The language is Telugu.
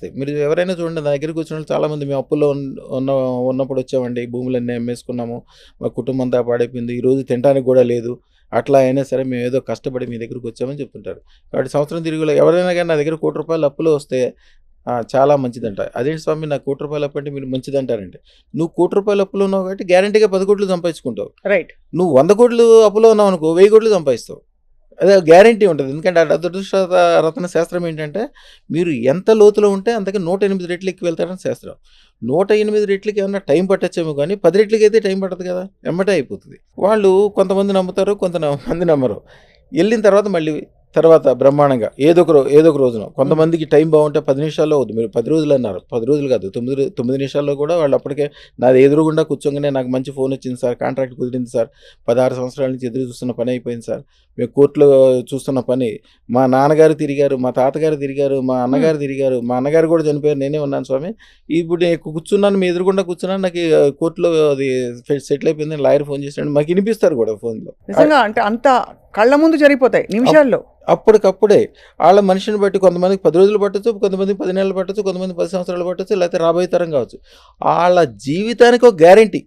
మీరు ఎవరైనా చూడండి నా దగ్గరికి వచ్చిన వాళ్ళు చాలామంది మేము అప్పుల్లో ఉన్న ఉన్నప్పుడు వచ్చామండి. భూములన్నీ అమ్మేసుకున్నాము. మా కుటుంబం అంతా పాడైపోయింది. ఈరోజు తినటానికి కూడా లేదు. అట్లా అయినా సరే మేమేదో కష్టపడి మీ దగ్గరికి వచ్చామని చెప్తుంటారు. కాబట్టి సంవత్సరం తిరుగులో ఎవరైనా గాని నా దగ్గర రూ. 1,00,00,000 అప్పులో వస్తే చాలా మంచిదంట. అదేంటి స్వామి నాకు రూ. 1,00,00,000 అప్పు అంటే మీరు మంచిదంటారంటే, నువ్వు రూ. 1,00,00,000 అప్పులో ఉన్నావు కాబట్టి గ్యారంటీగా 10,00,00,000 సంపాదించుకుంటావు. రైట్. నువ్వు 100,00,00,000 అప్పులో ఉన్నావనుకో 1,000,00,000 సంపాదిస్తావు. అదే గ్యారంటీ ఉంటది. ఎందుకంటే ఆ రతన శాస్త్రం ఏంటంటే, మీరు ఎంత లోతులో ఉంటే అంతకి 108 రెట్లు ఎక్కి వెళ్తారని శాస్త్రం. 108 రెట్లకి ఏమన్నా టైం పట్టొచ్చేమో గానీ, 10 రెట్లకైతే టైం పట్టదు కదా! ఎమ్మటే అయిపోతది. వాళ్ళు కొంతమంది నమ్ముతారు, కొంతమంది నమ్మరు. ఎళ్ళిన తర్వాత బ్రహ్మాండంగా ఏదో ఒక రోజున కొంతమందికి టైం బాగుంటే 10 నిమిషాల్లో అవుద్ది. మీరు 10 రోజులు అన్నారు. 10 రోజులు కాదు 9 నిమిషాల్లో కూడా వాళ్ళు అప్పటికే నాది ఎదురుగుండా కూర్చోగానే నాకు మంచి ఫోన్ వచ్చింది సార్, కాంట్రాక్ట్ కుదిరింది సార్, 16 సంవత్సరాల నుంచి ఎదురు చూస్తున్న పని అయిపోయింది సార్, మేము కోర్టులో చూస్తున్న పని, మా నాన్నగారు తిరిగారు, మా తాతగారు తిరిగారు, మా అన్నగారు తిరిగారు, మా అన్నగారు కూడా చనిపోయారు, నేనే ఉన్నాను స్వామి, ఇప్పుడు నేను కూర్చున్నాను, మీ ఎదురుగుండా కూర్చున్నాను, నాకు కోర్టులో అది సెటిల్ అయిపోయింది, లాయర్ ఫోన్ చేసినాడు, మాకు వినిపిస్తారు కూడా ఫోన్లో. నిజంగా అంటే అంత కళ్ళ ముందు జరిగిపోతాయి నిమిషాల్లో. అప్పటికప్పుడే వాళ్ళ మనిషిని బట్టి కొంతమందికి 10 రోజులు పట్టొచ్చు, కొంతమందికి 10 నెలలు పట్టొచ్చు, కొంతమంది 10 సంవత్సరాలు పట్టొచ్చు, లేకపోతే రాబోయే తరం కావచ్చు. వాళ్ళ జీవితానికి ఒక గ్యారంటీ.